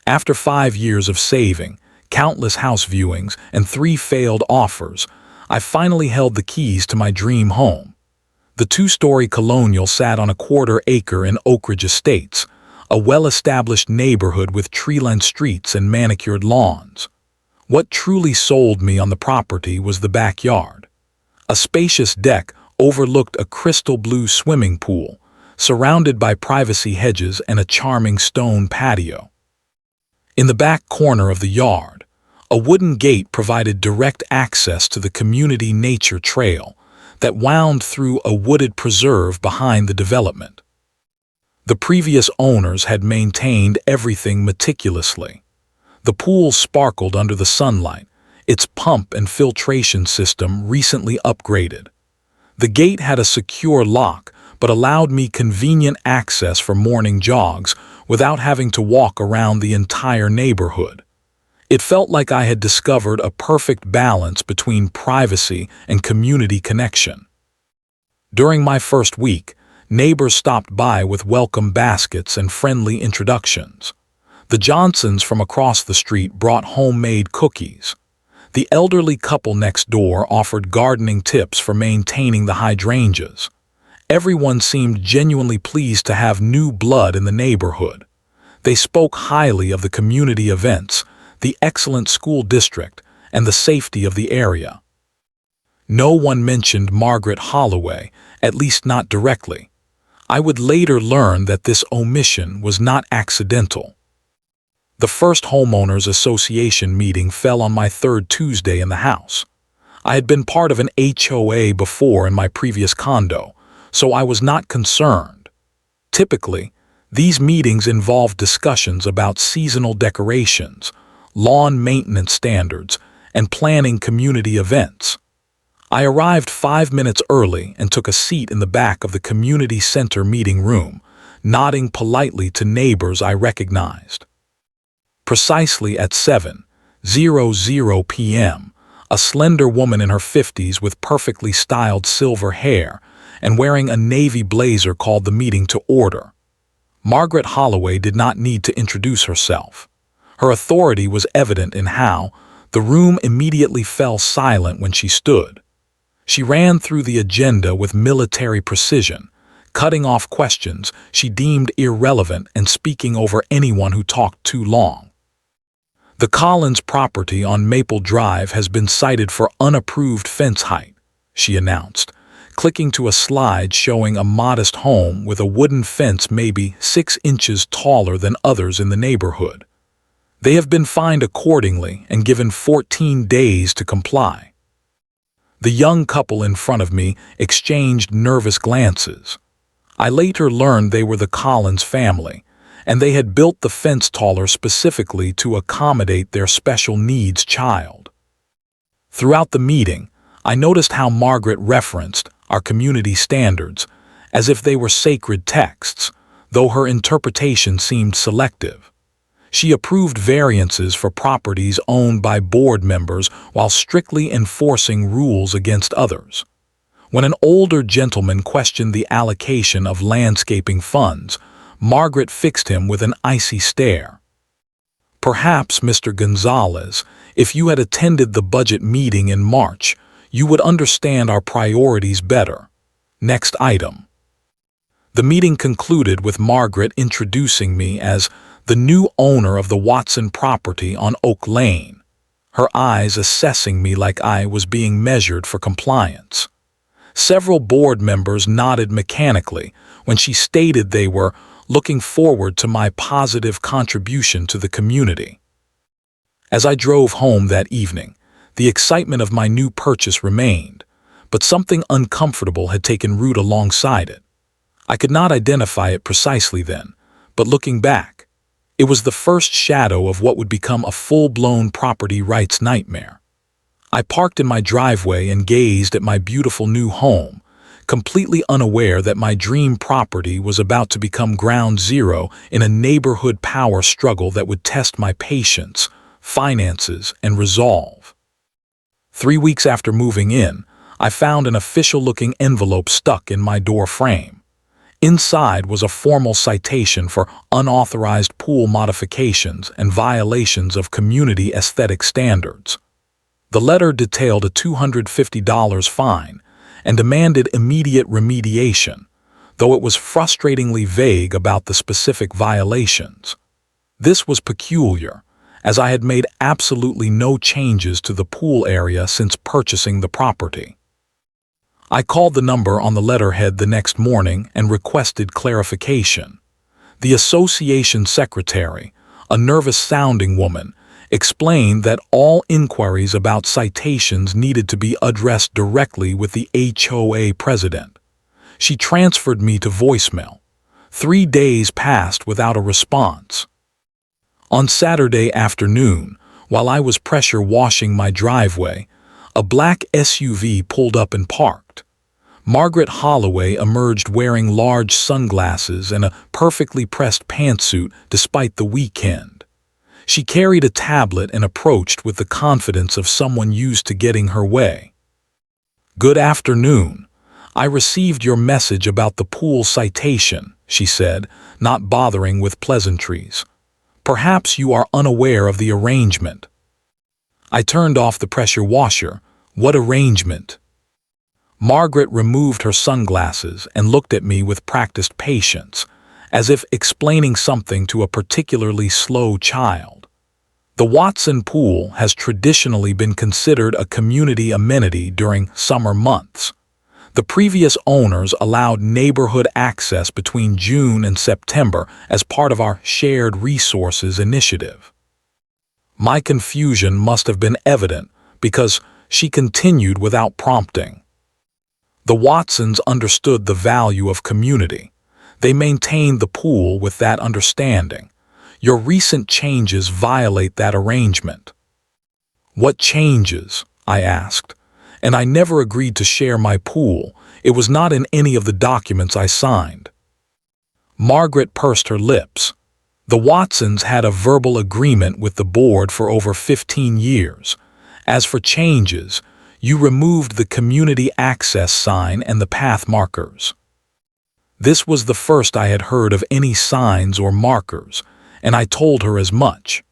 After 5 years of saving, countless house viewings, and 3 failed offers, I finally held the keys to my dream home. The 2-story colonial sat on a quarter-acre in Oak Ridge Estates, a well-established neighborhood with tree-lined streets and manicured lawns. What truly sold me on the property was the backyard. A spacious deck overlooked a crystal blue swimming pool, surrounded by privacy hedges and a charming stone patio. In the back corner of the yard, a wooden gate provided direct access to the community nature trail that wound through a wooded preserve behind the development. The previous owners had maintained everything meticulously. The pool sparkled under the sunlight, its pump and filtration system recently upgraded. The gate had a secure lock but allowed me convenient access for morning jogs without having to walk around the entire neighborhood. It felt like I had discovered a perfect balance between privacy and community connection. During my first week, neighbors stopped by with welcome baskets and friendly introductions. The Johnsons from across the street brought homemade cookies. The elderly couple next door offered gardening tips for maintaining the hydrangeas. Everyone seemed genuinely pleased to have new blood in the neighborhood. They spoke highly of the community events, the excellent school district, and the safety of the area. No one mentioned Margaret Holloway, at least not directly. I would later learn that this omission was not accidental. The first homeowners association meeting fell on my 3rd Tuesday in the house. I had been part of an HOA before in my previous condo, so I was not concerned. Typically, these meetings involved discussions about seasonal decorations, lawn maintenance standards, and planning community events. I arrived 5 minutes early and took a seat in the back of the community center meeting room, nodding politely to neighbors I recognized. Precisely at 7:00 p.m., a slender woman in her 50s with perfectly styled silver hair and wearing a navy blazer called the meeting to order. Margaret Holloway did not need to introduce herself. Her authority was evident in how the room immediately fell silent when she stood. She ran through the agenda with military precision, cutting off questions she deemed irrelevant and speaking over anyone who talked too long. The Collins property on Maple Drive has been cited for unapproved fence height, she announced, clicking to a slide showing a modest home with a wooden fence maybe 6 inches taller than others in the neighborhood. They have been fined accordingly and given 14 days to comply. The young couple in front of me exchanged nervous glances. I later learned they were the Collins family, and they had built the fence taller specifically to accommodate their special needs child. Throughout the meeting, I noticed how Margaret referenced our community standards as if they were sacred texts, though her interpretation seemed selective. She approved variances for properties owned by board members while strictly enforcing rules against others. When an older gentleman questioned the allocation of landscaping funds, Margaret fixed him with an icy stare. Perhaps, Mr. Gonzalez, if you had attended the budget meeting in March, you would understand our priorities better. Next item. The meeting concluded with Margaret introducing me as the new owner of the Watson property on Oak Lane, her eyes assessing me like I was being measured for compliance. Several board members nodded mechanically when she stated they were looking forward to my positive contribution to the community. As I drove home that evening, the excitement of my new purchase remained, but something uncomfortable had taken root alongside it. I could not identify it precisely then, but looking back, it was the first shadow of what would become a full-blown property rights nightmare. I parked in my driveway and gazed at my beautiful new home, completely unaware that my dream property was about to become ground zero in a neighborhood power struggle that would test my patience, finances, and resolve. 3 weeks after moving in, I found an official-looking envelope stuck in my door frame. Inside was a formal citation for unauthorized pool modifications and violations of community aesthetic standards. The letter detailed a $250 fine and demanded immediate remediation, though it was frustratingly vague about the specific violations. This was peculiar, as I had made absolutely no changes to the pool area since purchasing the property. I called the number on the letterhead the next morning and requested clarification. The association secretary, a nervous-sounding woman, explained that all inquiries about citations needed to be addressed directly with the HOA president. She transferred me to voicemail. 3 days passed without a response. On Saturday afternoon, while I was pressure washing my driveway, a black SUV pulled up and parked. Margaret Holloway emerged wearing large sunglasses and a perfectly pressed pantsuit despite the weekend. She carried a tablet and approached with the confidence of someone used to getting her way. "Good afternoon. I received your message about the pool citation," she said, not bothering with pleasantries. "Perhaps you are unaware of the arrangement." I turned off the pressure washer. "What arrangement?" Margaret removed her sunglasses and looked at me with practiced patience, as if explaining something to a particularly slow child. The Watson Pool has traditionally been considered a community amenity during summer months. The previous owners allowed neighborhood access between June and September as part of our Shared Resources initiative. My confusion must have been evident because she continued without prompting. The Watsons understood the value of community. They maintained the pool with that understanding. Your recent changes violate that arrangement. "What changes?" I asked. "And I never agreed to share my pool. It was not in any of the documents I signed." Margaret pursed her lips. The Watsons had a verbal agreement with the board for over 15 years. As for changes, you removed the community access sign and the path markers. This was the first I had heard of any signs or markers, and I told her as much.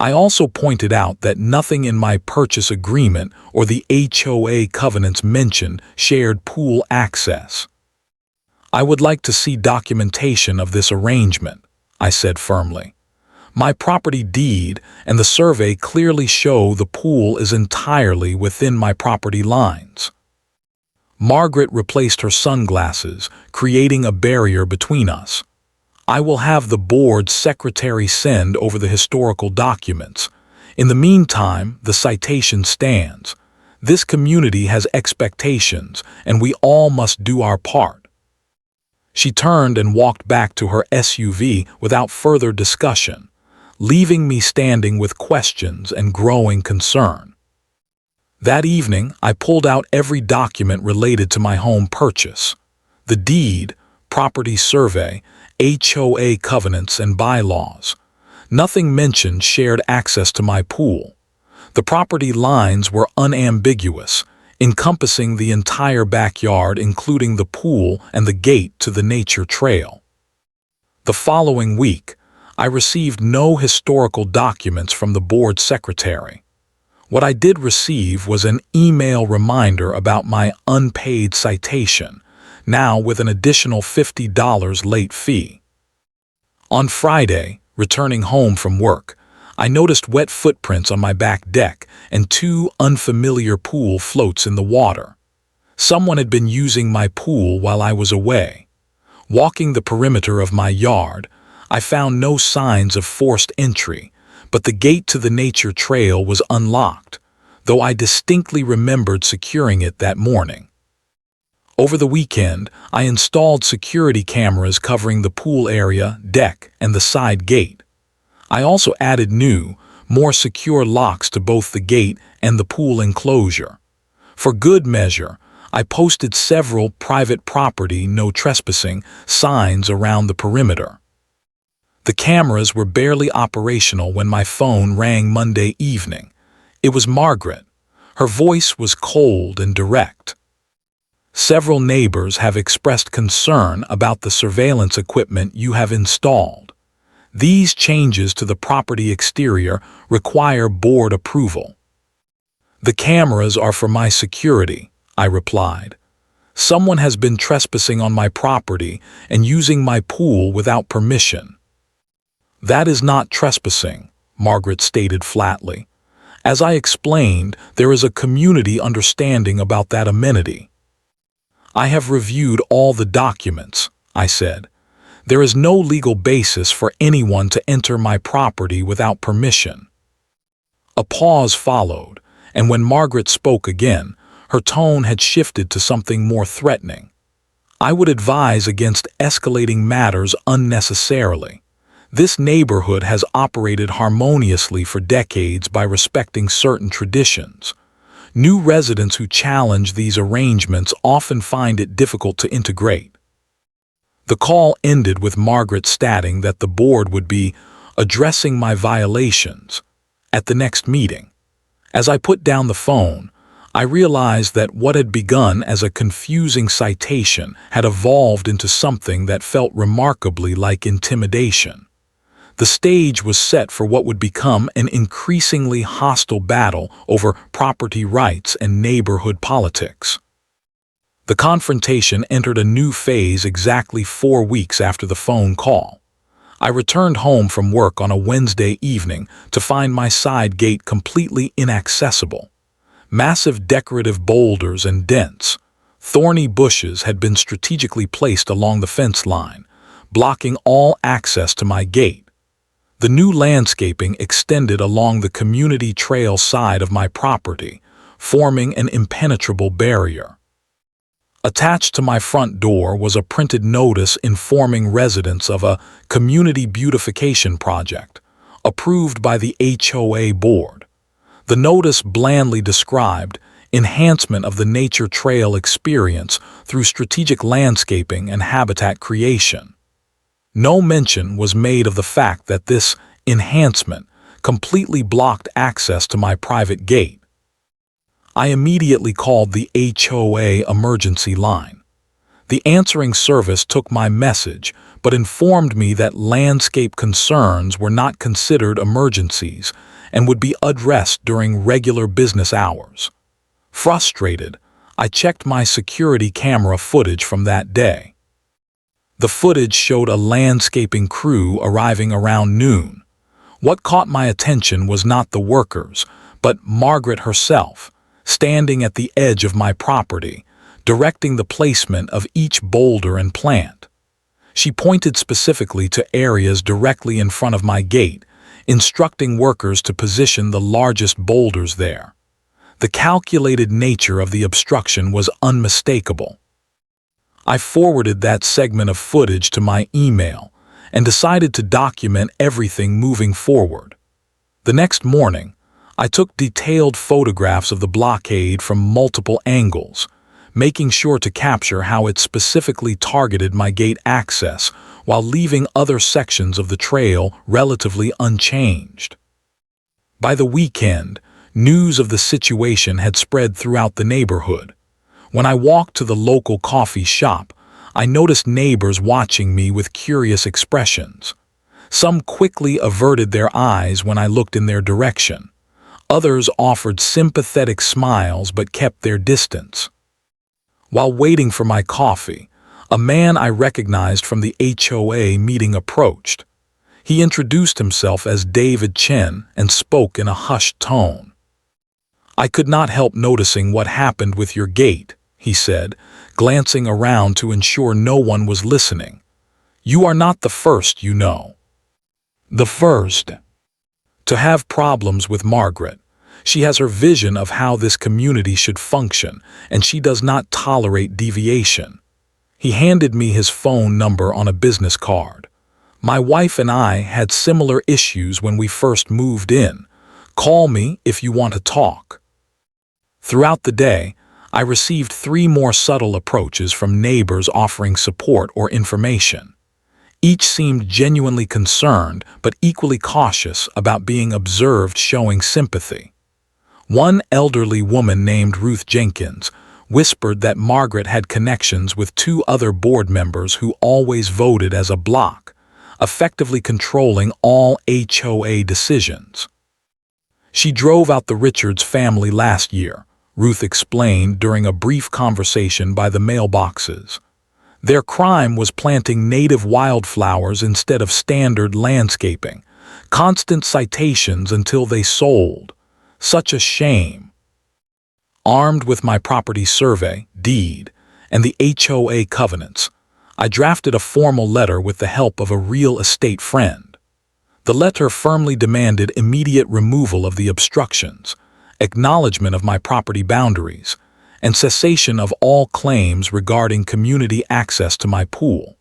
I also pointed out that nothing in my purchase agreement or the HOA covenants mentioned shared pool access. "I would like to see documentation of this arrangement," I said firmly. "My property deed and the survey clearly show the pool is entirely within my property lines." Margaret replaced her sunglasses, creating a barrier between us. "I will have the board's secretary send over the historical documents. In the meantime, the citation stands. This community has expectations, and we all must do our part." She turned and walked back to her SUV without further discussion, leaving me standing with questions and growing concern. That evening, I pulled out every document related to my home purchase: the deed, property survey, HOA covenants and bylaws. Nothing mentioned shared access to my pool. The property lines were unambiguous, encompassing the entire backyard, including the pool and the gate to the nature trail. The following week, I received no historical documents from the board secretary. What I did receive was an email reminder about my unpaid citation, now with an additional $50 late fee. On Friday, returning home from work, I noticed wet footprints on my back deck and 2 unfamiliar pool floats in the water. Someone had been using my pool while I was away. Walking the perimeter of my yard, I found no signs of forced entry, but the gate to the nature trail was unlocked, though I distinctly remembered securing it that morning. Over the weekend, I installed security cameras covering the pool area, deck, and the side gate. I also added new, more secure locks to both the gate and the pool enclosure. For good measure, I posted several private property, no trespassing signs around the perimeter. The cameras were barely operational when my phone rang Monday evening. It was Margaret. Her voice was cold and direct. Several neighbors have expressed concern about the surveillance equipment you have installed. These changes to the property exterior require board approval. The cameras are for my security, I replied. Someone has been trespassing on my property and using my pool without permission. That is not trespassing, Margaret stated flatly. As I explained, there is a community understanding about that amenity. I have reviewed all the documents, I said. There is no legal basis for anyone to enter my property without permission. A pause followed, and when Margaret spoke again, her tone had shifted to something more threatening. I would advise against escalating matters unnecessarily. This neighborhood has operated harmoniously for decades by respecting certain traditions. New residents who challenge these arrangements often find it difficult to integrate. The call ended with Margaret stating that the board would be addressing my violations at the next meeting. As I put down the phone, I realized that what had begun as a confusing citation had evolved into something that felt remarkably like intimidation. The stage was set for what would become an increasingly hostile battle over property rights and neighborhood politics. The confrontation entered a new phase exactly 4 weeks after the phone call. I returned home from work on a Wednesday evening to find my side gate completely inaccessible. Massive decorative boulders and dense, thorny bushes had been strategically placed along the fence line, blocking all access to my gate. The new landscaping extended along the community trail side of my property, forming an impenetrable barrier. Attached to my front door was a printed notice informing residents of a community beautification project, approved by the HOA board. The notice blandly described enhancement of the nature trail experience through strategic landscaping and habitat creation. No mention was made of the fact that this enhancement completely blocked access to my private gate. I immediately called the HOA emergency line. The answering service took my message, but informed me that landscape concerns were not considered emergencies and would be addressed during regular business hours. Frustrated, I checked my security camera footage from that day. The footage showed a landscaping crew arriving around noon. What caught my attention was not the workers, but Margaret herself, standing at the edge of my property, directing the placement of each boulder and plant. She pointed specifically to areas directly in front of my gate, instructing workers to position the largest boulders there. The calculated nature of the obstruction was unmistakable. I forwarded that segment of footage to my email and decided to document everything moving forward. The next morning, I took detailed photographs of the blockade from multiple angles, making sure to capture how it specifically targeted my gate access while leaving other sections of the trail relatively unchanged. By the weekend, news of the situation had spread throughout the neighborhood. When I walked to the local coffee shop, I noticed neighbors watching me with curious expressions. Some quickly averted their eyes when I looked in their direction. Others offered sympathetic smiles but kept their distance. While waiting for my coffee, a man I recognized from the HOA meeting approached. He introduced himself as David Chen and spoke in a hushed tone. "I could not help noticing what happened with your gate," he said, glancing around to ensure no one was listening. "You are not the first, you know." The first to have problems with Margaret. She has her vision of how this community should function, and she does not tolerate deviation. He handed me his phone number on a business card. "My wife and I had similar issues when we first moved in. Call me if you want to talk." Throughout the day, I received 3 more subtle approaches from neighbors offering support or information. Each seemed genuinely concerned but equally cautious about being observed, showing sympathy. One elderly woman named Ruth Jenkins whispered that Margaret had connections with two other board members who always voted as a bloc, effectively controlling all HOA decisions. She drove out the Richards family last year, Ruth explained during a brief conversation by the mailboxes. Their crime was planting native wildflowers instead of standard landscaping. Constant citations until they sold. Such a shame. Armed with my property survey, deed, and the HOA covenants, I drafted a formal letter with the help of a real estate friend. The letter firmly demanded immediate removal of the obstructions, acknowledgement of my property boundaries, and cessation of all claims regarding community access to my pool.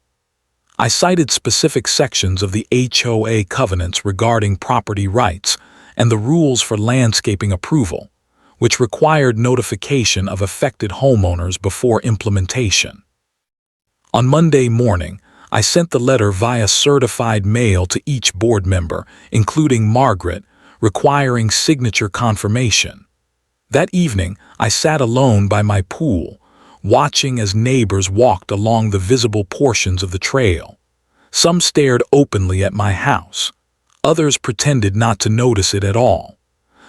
I cited specific sections of the HOA covenants regarding property rights and the rules for landscaping approval, which required notification of affected homeowners before implementation. On Monday morning, I sent the letter via certified mail to each board member, including Margaret, requiring signature confirmation. That evening, I sat alone by my pool, watching as neighbors walked along the visible portions of the trail. Some stared openly at my house. Others pretended not to notice it at all.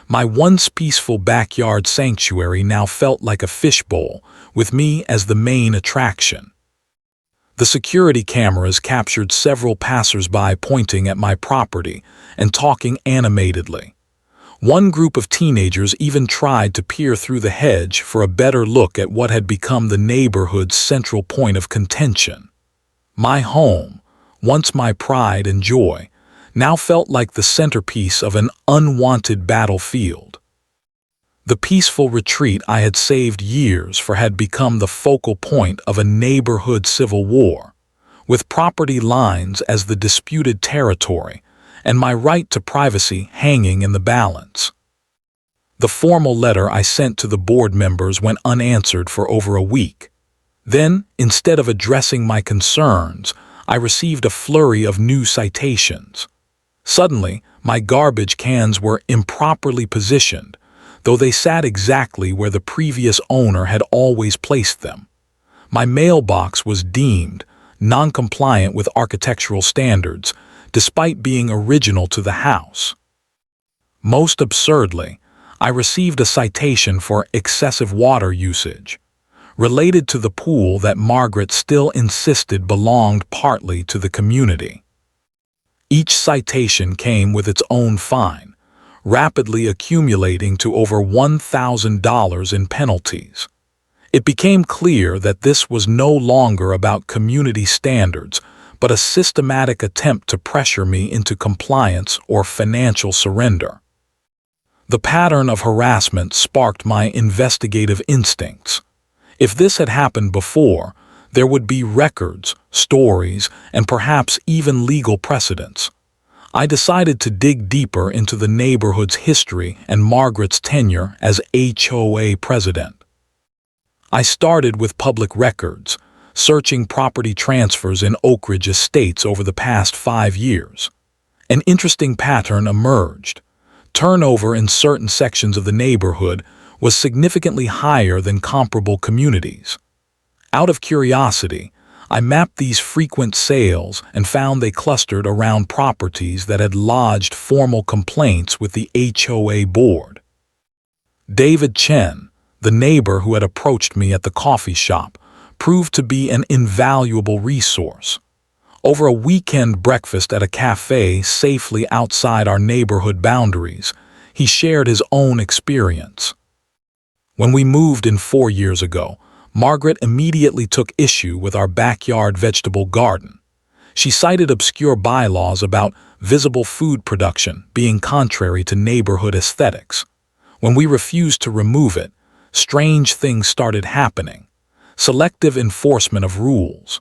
My once peaceful backyard sanctuary now felt like a fishbowl, with me as the main attraction. The security cameras captured several passers-by pointing at my property and talking animatedly. One group of teenagers even tried to peer through the hedge for a better look at what had become the neighborhood's central point of contention. My home, once my pride and joy, now felt like the centerpiece of an unwanted battlefield. The peaceful retreat I had saved years for had become the focal point of a neighborhood civil war, with property lines as the disputed territory and my right to privacy hanging in the balance. The formal letter I sent to the board members went unanswered for over a week. Then, instead of addressing my concerns, I received a flurry of new citations. Suddenly, my garbage cans were improperly positioned, though they sat exactly where the previous owner had always placed them. My mailbox was deemed non-compliant with architectural standards, despite being original to the house. Most absurdly, I received a citation for excessive water usage, related to the pool that Margaret still insisted belonged partly to the community. Each citation came with its own fine, rapidly accumulating to over $1,000 in penalties. It became clear that this was no longer about community standards, but a systematic attempt to pressure me into compliance or financial surrender. The pattern of harassment sparked my investigative instincts. If this had happened before, there would be records, stories, and perhaps even legal precedents. I decided to dig deeper into the neighborhood's history and Margaret's tenure as HOA president. I started with public records, searching property transfers in Oak Ridge estates over the past 5 years. An interesting pattern emerged. Turnover in certain sections of the neighborhood was significantly higher than comparable communities. Out of curiosity, I mapped these frequent sales and found they clustered around properties that had lodged formal complaints with the HOA board. David Chen, the neighbor who had approached me at the coffee shop, proved to be an invaluable resource. Over a weekend breakfast at a cafe safely outside our neighborhood boundaries, he shared his own experience. When we moved in 4 years ago, Margaret immediately took issue with our backyard vegetable garden. She cited obscure bylaws about visible food production being contrary to neighborhood aesthetics. When we refused to remove it, strange things started happening. Selective enforcement of rules,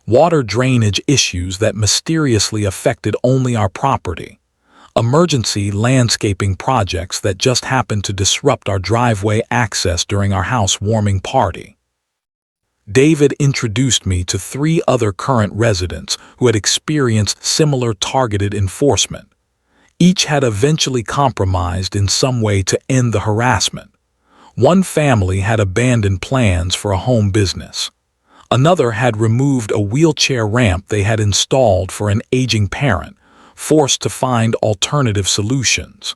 water drainage issues that mysteriously affected only our property, emergency landscaping projects that just happened to disrupt our driveway access during our housewarming party. David introduced me to 3 other current residents who had experienced similar targeted enforcement. Each had eventually compromised in some way to end the harassment. One family had abandoned plans for a home business. Another had removed a wheelchair ramp they had installed for an aging parent, forced to find alternative solutions.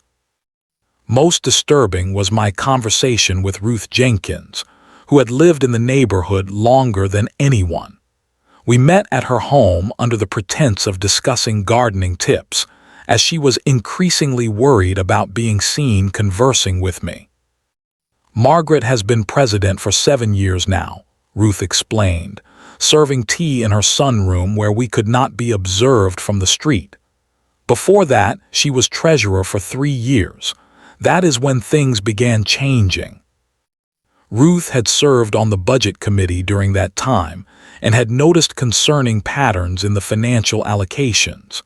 Most disturbing was my conversation with Ruth Jenkins, who had lived in the neighborhood longer than anyone. We met at her home under the pretense of discussing gardening tips, as she was increasingly worried about being seen conversing with me. "Margaret has been president for 7 years now," Ruth explained, serving tea in her sunroom where we could not be observed from the street. "Before that, she was treasurer for 3 years. That is when things began changing." Ruth had served on the budget committee during that time and had noticed concerning patterns in the financial allocations.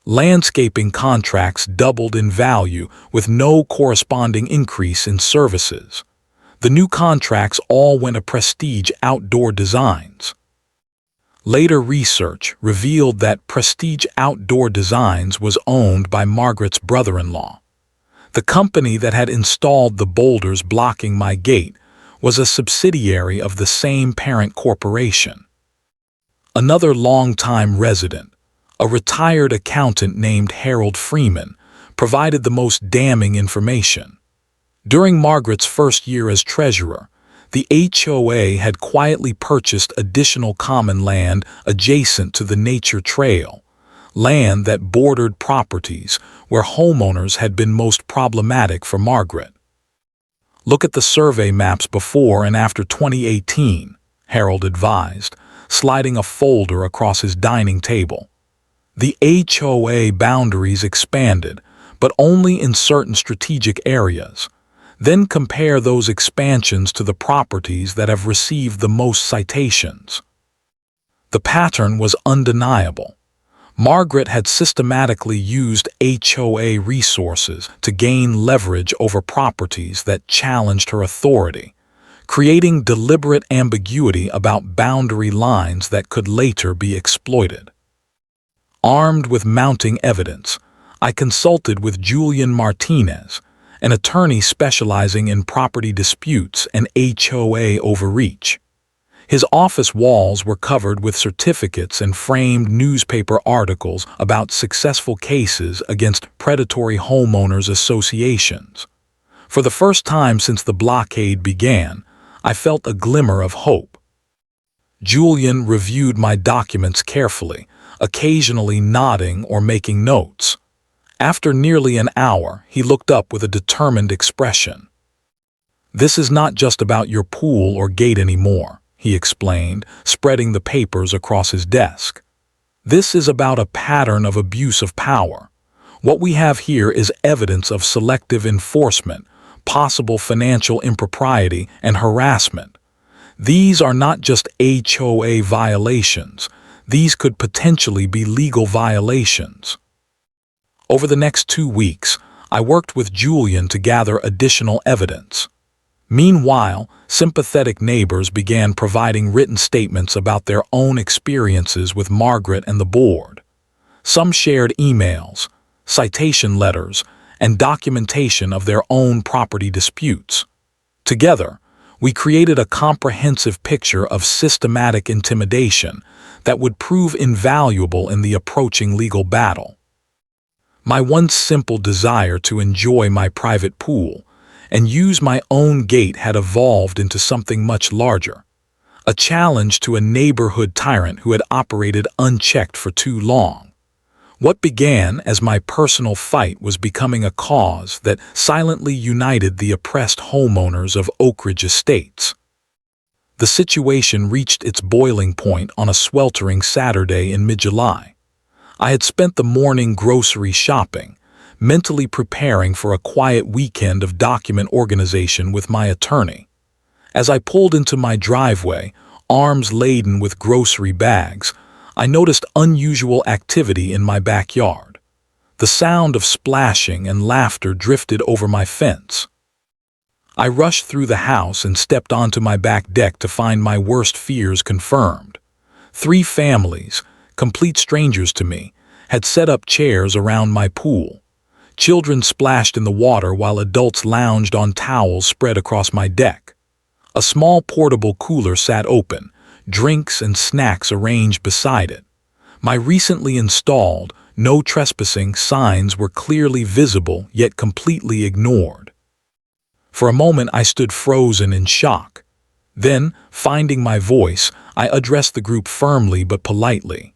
Landscaping contracts doubled in value with no corresponding increase in services. The new contracts all went to Prestige Outdoor Designs. Later research revealed that Prestige Outdoor Designs was owned by Margaret's brother-in-law. The company that had installed the boulders blocking my gate was a subsidiary of the same parent corporation. Another longtime resident, a retired accountant named Harold Freeman, provided the most damning information. During Margaret's first year as treasurer, the HOA had quietly purchased additional common land adjacent to the nature trail, land that bordered properties where homeowners had been most problematic for Margaret. "Look at the survey maps before and after 2018, Harold advised, sliding a folder across his dining table. The HOA boundaries expanded, but only in certain strategic areas. Then compare those expansions to the properties that have received the most citations." The pattern was undeniable. Margaret had systematically used HOA resources to gain leverage over properties that challenged her authority, creating deliberate ambiguity about boundary lines that could later be exploited. Armed with mounting evidence, I consulted with Julian Martinez, an attorney specializing in property disputes and HOA overreach. His office walls were covered with certificates and framed newspaper articles about successful cases against predatory homeowners associations. For the first time since the blockade began, I felt a glimmer of hope. Julian reviewed my documents carefully, occasionally nodding or making notes. After nearly an hour, he looked up with a determined expression. "This is not just about your pool or gate anymore," he explained, spreading the papers across his desk. "This is about a pattern of abuse of power. What we have here is evidence of selective enforcement, possible financial impropriety, and harassment. These are not just HOA violations. These could potentially be legal violations." Over the next 2 weeks, I worked with Julian to gather additional evidence. Meanwhile, sympathetic neighbors began providing written statements about their own experiences with Margaret and the board. Some shared emails, citation letters, and documentation of their own property disputes. Together, we created a comprehensive picture of systematic intimidation that would prove invaluable in the approaching legal battle. My once simple desire to enjoy my private pool and use my own gate had evolved into something much larger, a challenge to a neighborhood tyrant who had operated unchecked for too long. What began as my personal fight was becoming a cause that silently united the oppressed homeowners of Oak Ridge Estates. The situation reached its boiling point on a sweltering Saturday in mid-July. I had spent the morning grocery shopping, mentally preparing for a quiet weekend of document organization with my attorney. As I pulled into my driveway, arms laden with grocery bags, I noticed unusual activity in my backyard. The sound of splashing and laughter drifted over my fence. I rushed through the house and stepped onto my back deck to find my worst fears confirmed. 3 families, complete strangers to me, had set up chairs around my pool. Children splashed in the water while adults lounged on towels spread across my deck. A small portable cooler sat open, drinks and snacks arranged beside it. My recently installed "No Trespassing" signs were clearly visible yet completely ignored. For a moment I stood frozen in shock. Then, finding my voice, I addressed the group firmly but politely.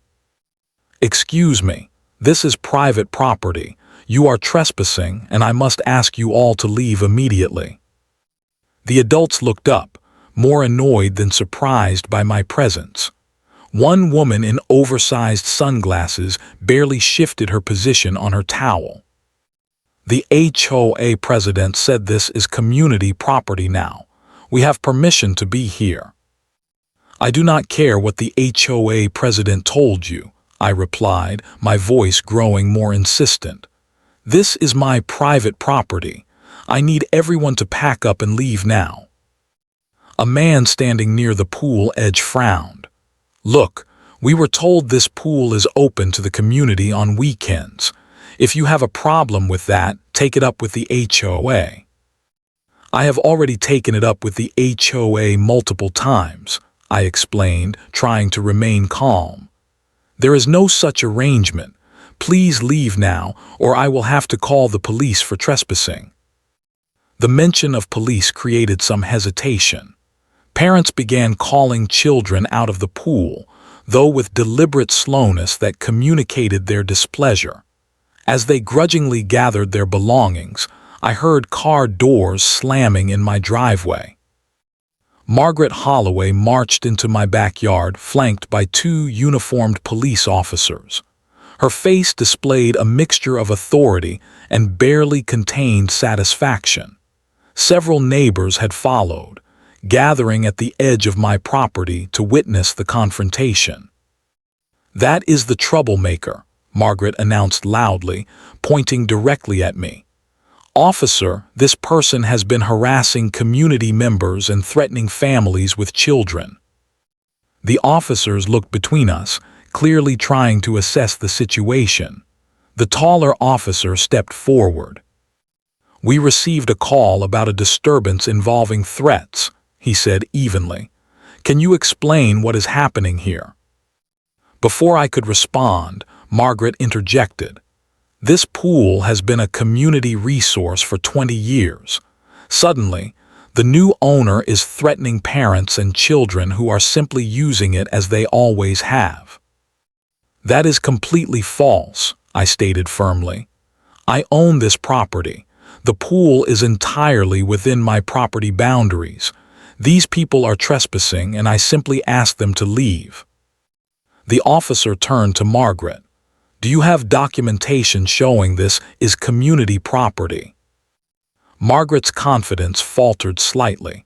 "Excuse me, this is private property. You are trespassing, and I must ask you all to leave immediately." The adults looked up, more annoyed than surprised by my presence. One woman in oversized sunglasses barely shifted her position on her towel. "The HOA president said this is community property now. We have permission to be here." "I do not care what the HOA president told you," I replied, my voice growing more insistent. "This is my private property. I need everyone to pack up and leave now." A man standing near the pool edge frowned. "Look, we were told this pool is open to the community on weekends. If you have a problem with that, take it up with the HOA." "I have already taken it up with the HOA multiple times," I explained, trying to remain calm. "There is no such arrangement. Please leave now, or I will have to call the police for trespassing." The mention of police created some hesitation. Parents began calling children out of the pool, though with deliberate slowness that communicated their displeasure. As they grudgingly gathered their belongings, I heard car doors slamming in my driveway. Margaret Holloway marched into my backyard, flanked by two uniformed police officers. Her face displayed a mixture of authority and barely contained satisfaction. Several neighbors had followed, gathering at the edge of my property to witness the confrontation. "That is the troublemaker," Margaret announced loudly, pointing directly at me. "Officer, this person has been harassing community members and threatening families with children." The officers looked between us, clearly trying to assess the situation. The taller officer stepped forward. "We received a call about a disturbance involving threats," he said evenly. "Can you explain what is happening here?" Before I could respond, Margaret interjected. "This pool has been a community resource for 20 years. Suddenly, the new owner is threatening parents and children who are simply using it as they always have." "That is completely false," I stated firmly. "I own this property. The pool is entirely within my property boundaries. These people are trespassing, and I simply asked them to leave." The officer turned to Margaret. "Do you have documentation showing this is community property?" Margaret's confidence faltered slightly.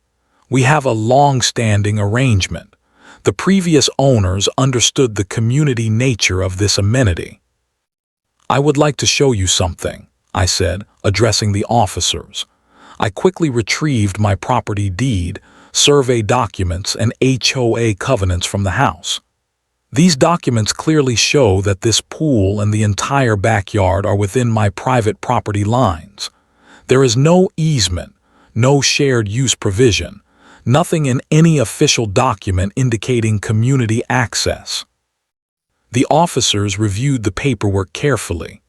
"We have a long-standing arrangement. The previous owners understood the community nature of this amenity." "I would like to show you something," I said, addressing the officers. I quickly retrieved my property deed, survey documents, and HOA covenants from the house. These documents clearly show that this pool and the entire backyard are within my private property lines. There is no easement, no shared use provision, nothing in any official document indicating community access. The officers reviewed the paperwork carefully.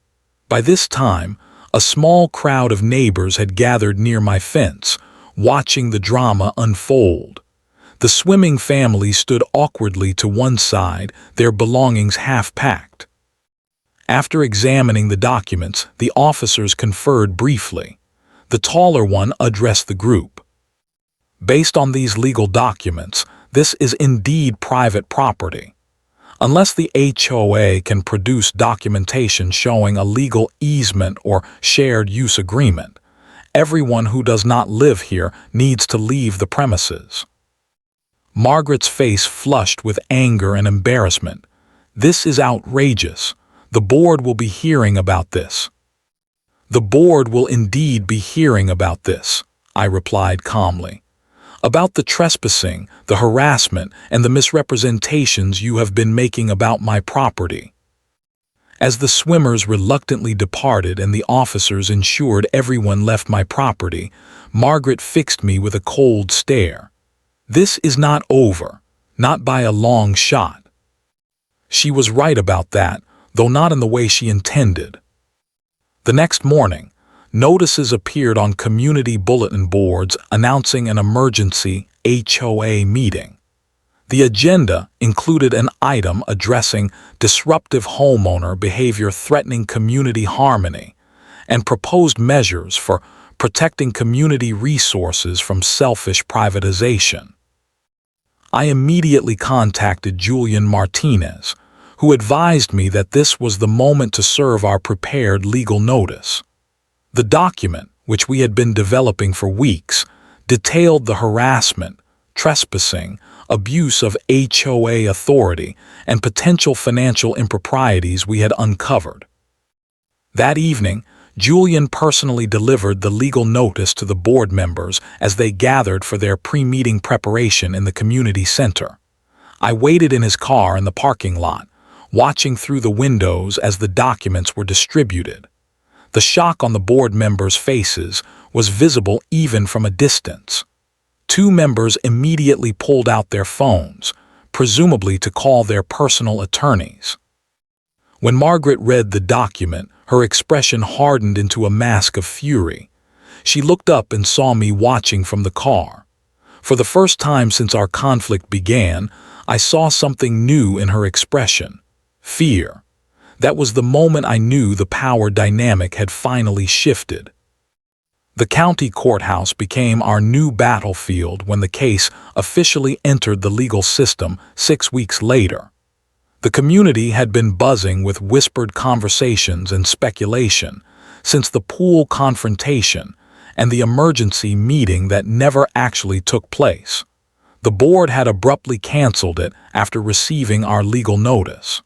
By this time, a small crowd of neighbors had gathered near my fence, watching the drama unfold. The swimming family stood awkwardly to one side, their belongings half-packed. After examining the documents, the officers conferred briefly. The taller one addressed the group. "Based on these legal documents, this is indeed private property. Unless the HOA can produce documentation showing a legal easement or shared use agreement, everyone who does not live here needs to leave the premises." Margaret's face flushed with anger and embarrassment. "This is outrageous. The board will be hearing about this." "The board will indeed be hearing about this," I replied calmly. "About the trespassing, the harassment, and the misrepresentations you have been making about my property." As the swimmers reluctantly departed and the officers ensured everyone left my property, Margaret fixed me with a cold stare. This is not over, not by a long shot. She was right about that, though not in the way she intended. The next morning, notices appeared on community bulletin boards announcing an emergency HOA meeting. The agenda included an item addressing disruptive homeowner behavior threatening community harmony and proposed measures for protecting community resources from selfish privatization. I immediately contacted Julian Martinez, who advised me that this was the moment to serve our prepared legal notice. The document, which we had been developing for weeks, detailed the harassment, trespassing, abuse of HOA authority, and potential financial improprieties we had uncovered. That evening, Julian personally delivered the legal notice to the board members as they gathered for their pre-meeting preparation in the community center. I waited in his car in the parking lot, watching through the windows as the documents were distributed. The shock on the board members' faces was visible even from a distance. Two members immediately pulled out their phones, presumably to call their personal attorneys. When Margaret read the document, her expression hardened into a mask of fury. She looked up and saw me watching from the car. For the first time since our conflict began, I saw something new in her expression: fear. That was the moment I knew the power dynamic had finally shifted. The county courthouse became our new battlefield when the case officially entered the legal system 6 weeks later. The community had been buzzing with whispered conversations and speculation since the pool confrontation and the emergency meeting that never actually took place. The board had abruptly canceled it after receiving our legal notice.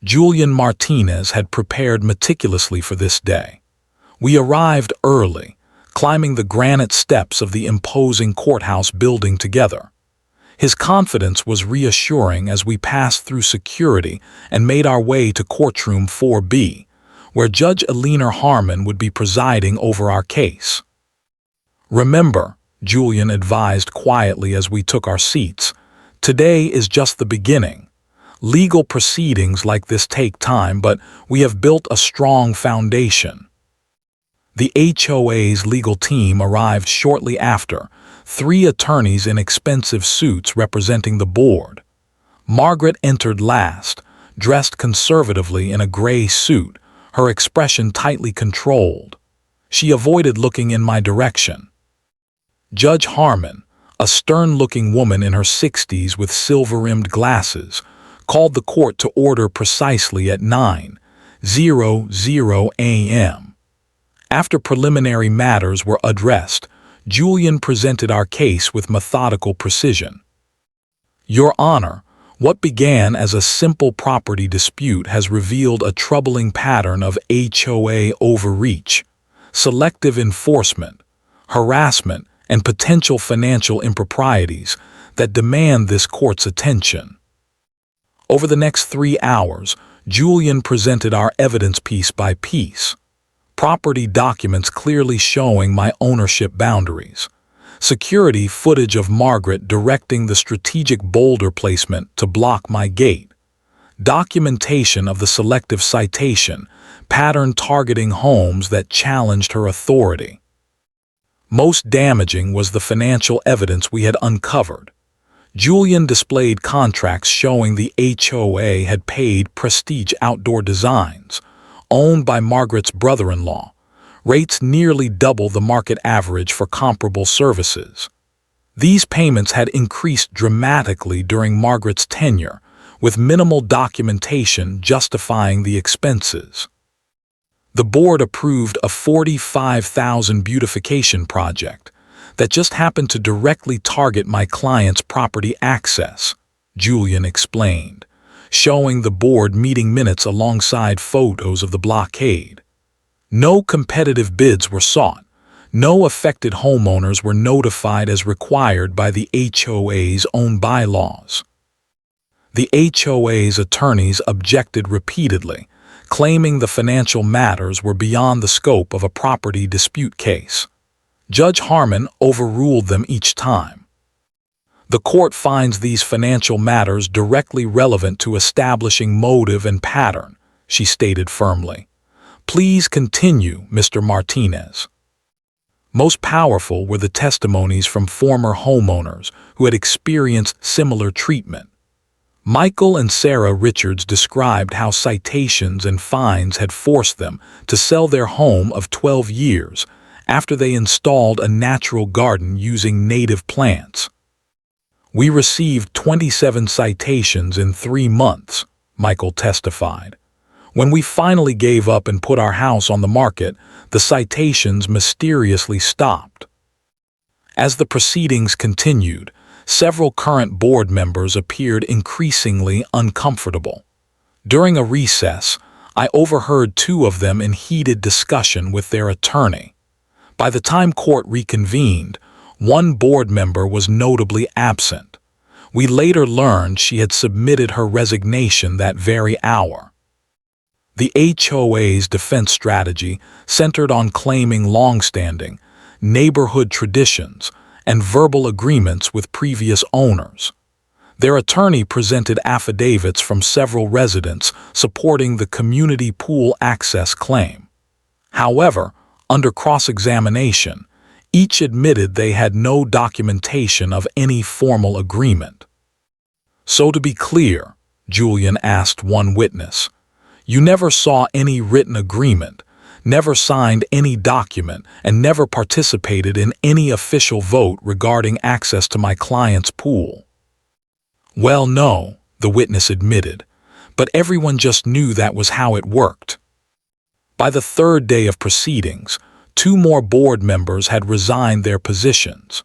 Julian Martinez had prepared meticulously for this day. We arrived early, climbing the granite steps of the imposing courthouse building together. His confidence was reassuring as we passed through security and made our way to courtroom 4B, where Judge Eleanor Harmon would be presiding over our case. "Remember," Julian advised quietly as we took our seats, "today is just the beginning. Legal proceedings like this take time, but we have built a strong foundation." The HOA's legal team arrived shortly after, 3 attorneys in expensive suits representing the board. Margaret entered last, dressed conservatively in a gray suit, her expression tightly controlled. She avoided looking in my direction. Judge Harmon, a stern-looking woman in her 60s with silver-rimmed glasses, called the court to order precisely at 9:00 a.m. After preliminary matters were addressed, Julian presented our case with methodical precision. "Your Honor, what began as a simple property dispute has revealed a troubling pattern of HOA overreach, selective enforcement, harassment, and potential financial improprieties that demand this court's attention." Over the next 3 hours, Julian presented our evidence piece by piece. Property documents clearly showing my ownership boundaries. Security footage of Margaret directing the strategic boulder placement to block my gate. Documentation of the selective citation, pattern targeting homes that challenged her authority. Most damaging was the financial evidence we had uncovered. Julian displayed contracts showing the HOA had paid Prestige Outdoor Designs, owned by Margaret's brother-in-law, rates nearly double the market average for comparable services. These payments had increased dramatically during Margaret's tenure, with minimal documentation justifying the expenses. The board approved a $45,000 beautification project that just happened to directly target my client's property access, Julian explained, showing the board meeting minutes alongside photos of the blockade. No competitive bids were sought. No affected homeowners were notified as required by the HOA's own bylaws. The HOA's attorneys objected repeatedly, claiming the financial matters were beyond the scope of a property dispute case. Judge Harmon overruled them each time. The court finds these financial matters directly relevant to establishing motive and pattern, she stated firmly. Please continue, Mr. Martinez. Most powerful were the testimonies from former homeowners who had experienced similar treatment. Michael and Sarah Richards described how citations and fines had forced them to sell their home of 12 years after they installed a natural garden using native plants. We received 27 citations in 3 months, Michael testified. When we finally gave up and put our house on the market, the citations mysteriously stopped. As the proceedings continued, several current board members appeared increasingly uncomfortable. During a recess, I overheard 2 of them in heated discussion with their attorney. By the time court reconvened, one board member was notably absent. We later learned she had submitted her resignation that very hour. The HOA's defense strategy centered on claiming long-standing neighborhood traditions and verbal agreements with previous owners. Their attorney presented affidavits from several residents supporting the community pool access claim. However, under cross-examination, each admitted they had no documentation of any formal agreement. So to be clear, Julian asked one witness, you never saw any written agreement, never signed any document, and never participated in any official vote regarding access to my client's pool. Well, no, the witness admitted, but everyone just knew that was how it worked. By the 3rd day of proceedings, 2 more board members had resigned their positions.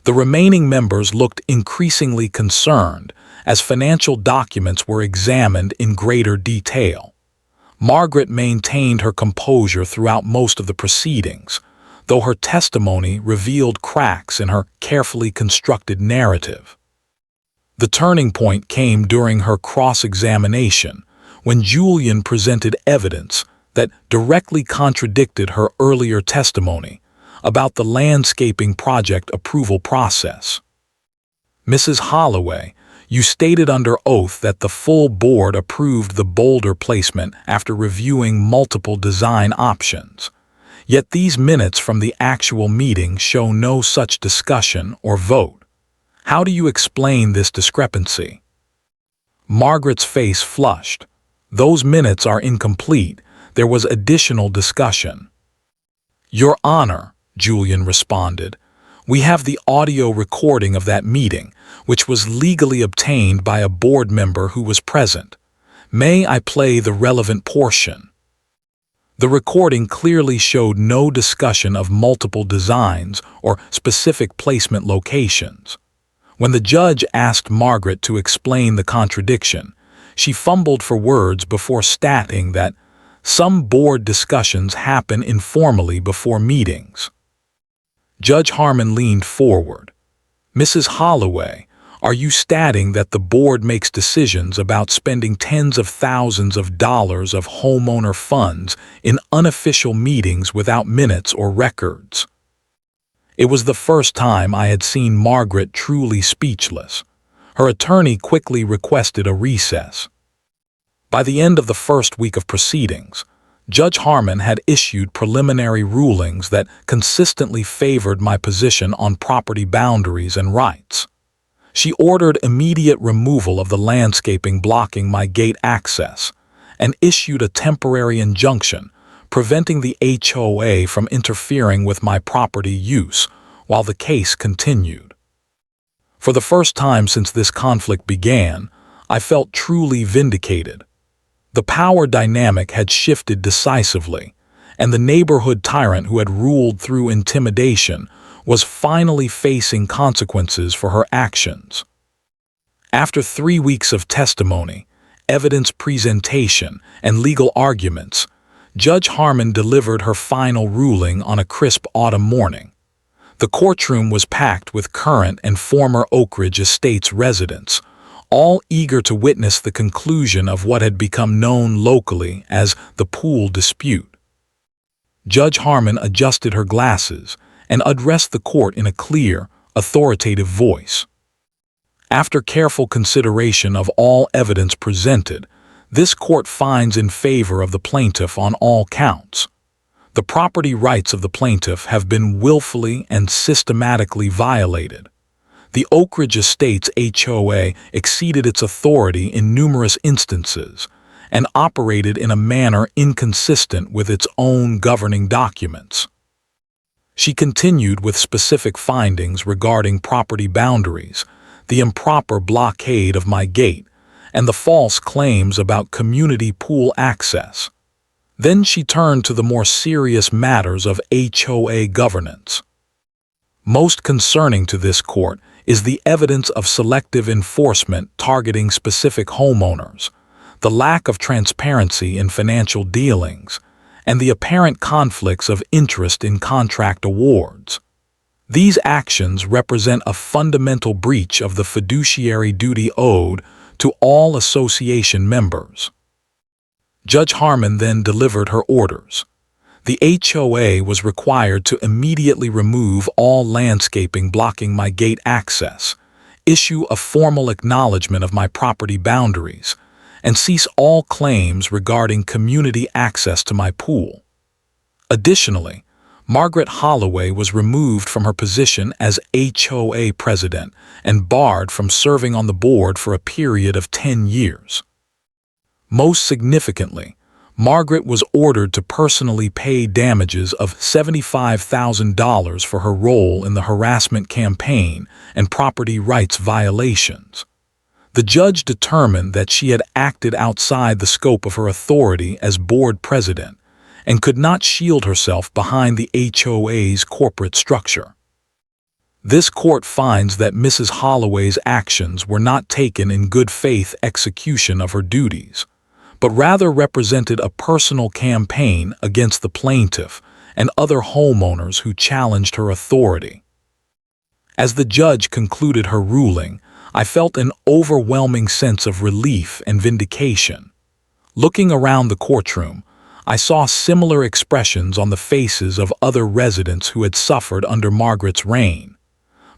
The remaining members looked increasingly concerned as financial documents were examined in greater detail. Margaret maintained her composure throughout most of the proceedings, though her testimony revealed cracks in her carefully constructed narrative. The turning point came during her cross-examination, when Julian presented evidence that directly contradicted her earlier testimony about the landscaping project approval process. Mrs. Holloway, you stated under oath that the full board approved the boulder placement after reviewing multiple design options. Yet these minutes from the actual meeting show no such discussion or vote. How do you explain this discrepancy? Margaret's face flushed. Those minutes are incomplete. There was additional discussion. Your Honor, Julian responded, we have the audio recording of that meeting, which was legally obtained by a board member who was present. May I play the relevant portion? The recording clearly showed no discussion of multiple designs or specific placement locations. When the judge asked Margaret to explain the contradiction, she fumbled for words before stating that some board discussions happen informally before meetings. Judge Harmon leaned forward. Mrs. Holloway, are you stating that the board makes decisions about spending tens of thousands of dollars of homeowner funds in unofficial meetings without minutes or records? It was the first time I had seen Margaret truly speechless. Her attorney quickly requested a recess. By the end of the first week of proceedings, Judge Harmon had issued preliminary rulings that consistently favored my position on property boundaries and rights. She ordered immediate removal of the landscaping blocking my gate access and issued a temporary injunction preventing the HOA from interfering with my property use while the case continued. For the first time since this conflict began, I felt truly vindicated. The power dynamic had shifted decisively, and the neighborhood tyrant who had ruled through intimidation was finally facing consequences for her actions. After 3 weeks of testimony, evidence presentation, and legal arguments, Judge Harmon delivered her final ruling on a crisp autumn morning. The courtroom was packed with current and former Oak Ridge Estates residents, all eager to witness the conclusion of what had become known locally as the pool dispute. Judge Harmon adjusted her glasses and addressed the court in a clear, authoritative voice. After careful consideration of all evidence presented, this court finds in favor of the plaintiff on all counts. The property rights of the plaintiff have been willfully and systematically violated. The Oak Ridge Estates HOA exceeded its authority in numerous instances and operated in a manner inconsistent with its own governing documents. She continued with specific findings regarding property boundaries, the improper blockade of my gate, and the false claims about community pool access. Then she turned to the more serious matters of HOA governance. Most concerning to this court is the evidence of selective enforcement targeting specific homeowners, the lack of transparency in financial dealings, and the apparent conflicts of interest in contract awards. These actions represent a fundamental breach of the fiduciary duty owed to all association members. Judge Harmon then delivered her orders. The HOA was required to immediately remove all landscaping blocking my gate access, issue a formal acknowledgement of my property boundaries, and cease all claims regarding community access to my pool. Additionally, Margaret Holloway was removed from her position as HOA president and barred from serving on the board for a period of 10 years. Most significantly, Margaret was ordered to personally pay damages of $75,000 for her role in the harassment campaign and property rights violations. The judge determined that she had acted outside the scope of her authority as board president and could not shield herself behind the HOA's corporate structure. This court finds that Mrs. Holloway's actions were not taken in good faith execution of her duties, but rather represented a personal campaign against the plaintiff and other homeowners who challenged her authority. As the judge concluded her ruling, I felt an overwhelming sense of relief and vindication. Looking around the courtroom, I saw similar expressions on the faces of other residents who had suffered under Margaret's reign.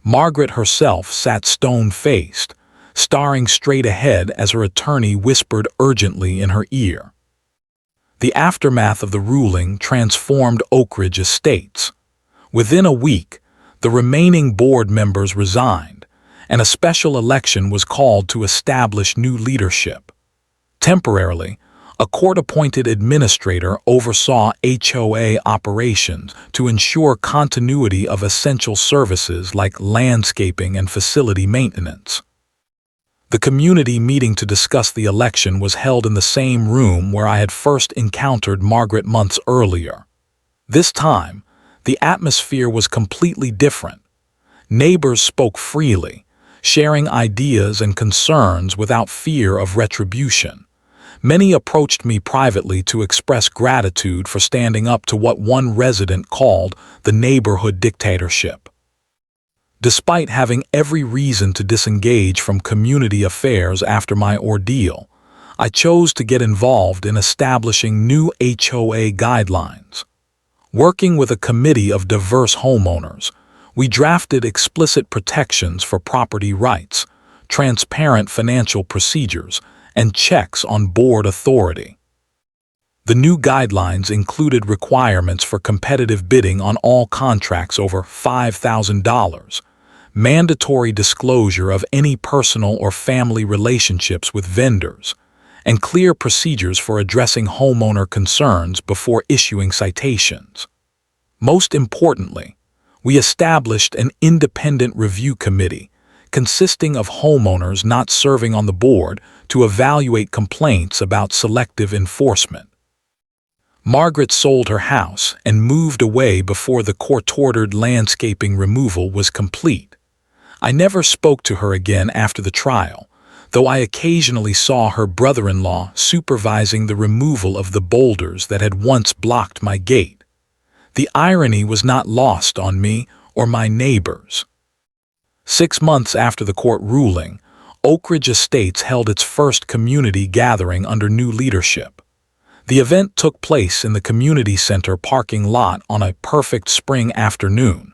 Margaret herself sat stone-faced, staring straight ahead as her attorney whispered urgently in her ear. The aftermath of the ruling transformed Oak Ridge Estates. Within a week, the remaining board members resigned, and a special election was called to establish new leadership. Temporarily, a court-appointed administrator oversaw HOA operations to ensure continuity of essential services like landscaping and facility maintenance. The community meeting to discuss the election was held in the same room where I had first encountered Margaret months earlier. This time, the atmosphere was completely different. Neighbors spoke freely, sharing ideas and concerns without fear of retribution. Many approached me privately to express gratitude for standing up to what one resident called the neighborhood dictatorship. Despite having every reason to disengage from community affairs after my ordeal, I chose to get involved in establishing new HOA guidelines. Working with a committee of diverse homeowners, we drafted explicit protections for property rights, transparent financial procedures, and checks on board authority. The new guidelines included requirements for competitive bidding on all contracts over $5,000, mandatory disclosure of any personal or family relationships with vendors, and clear procedures for addressing homeowner concerns before issuing citations. Most importantly, we established an independent review committee consisting of homeowners not serving on the board to evaluate complaints about selective enforcement. Margaret sold her house and moved away before the court-ordered landscaping removal was complete. I never spoke to her again after the trial, though I occasionally saw her brother-in-law supervising the removal of the boulders that had once blocked my gate. The irony was not lost on me or my neighbors. 6 months after the court ruling, Oak Ridge Estates held its first community gathering under new leadership. The event took place in the community center parking lot on a perfect spring afternoon.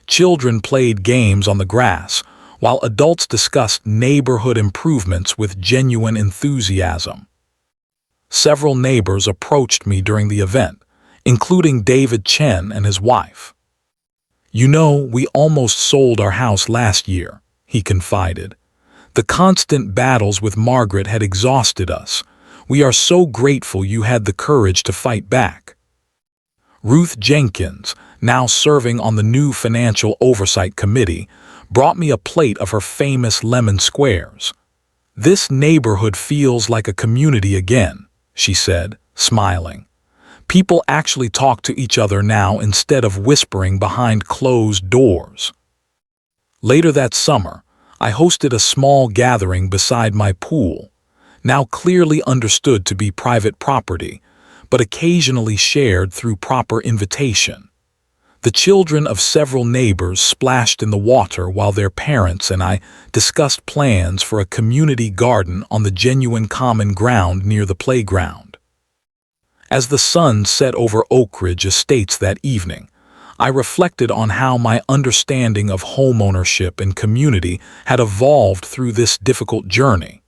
Children played games on the grass, while adults discussed neighborhood improvements with genuine enthusiasm. Several neighbors approached me during the event, including David Chen and his wife. "You know, we almost sold our house last year," he confided. "The constant battles with Margaret had exhausted us. We are so grateful you had the courage to fight back." Ruth Jenkins, now serving on the new Financial Oversight Committee, brought me a plate of her famous lemon squares. "This neighborhood feels like a community again," she said, smiling. "People actually talk to each other now instead of whispering behind closed doors." Later that summer, I hosted a small gathering beside my pool, now clearly understood to be private property, but occasionally shared through proper invitation. The children of several neighbors splashed in the water while their parents and I discussed plans for a community garden on the genuine common ground near the playground. As the sun set over Oak Ridge Estates that evening, I reflected on how my understanding of homeownership and community had evolved through this difficult journey.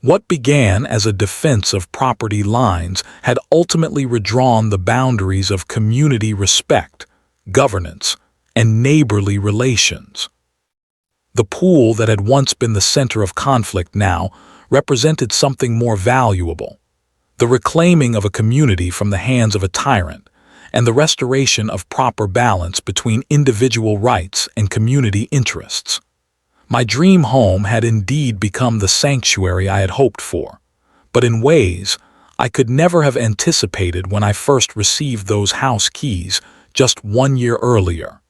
What began as a defense of property lines had ultimately redrawn the boundaries of community respect, governance, and neighborly relations. The pool that had once been the center of conflict now represented something more valuable: the reclaiming of a community from the hands of a tyrant, and the restoration of proper balance between individual rights and community interests. My dream home had indeed become the sanctuary I had hoped for, but in ways I could never have anticipated when I first received those house keys just 1 year earlier.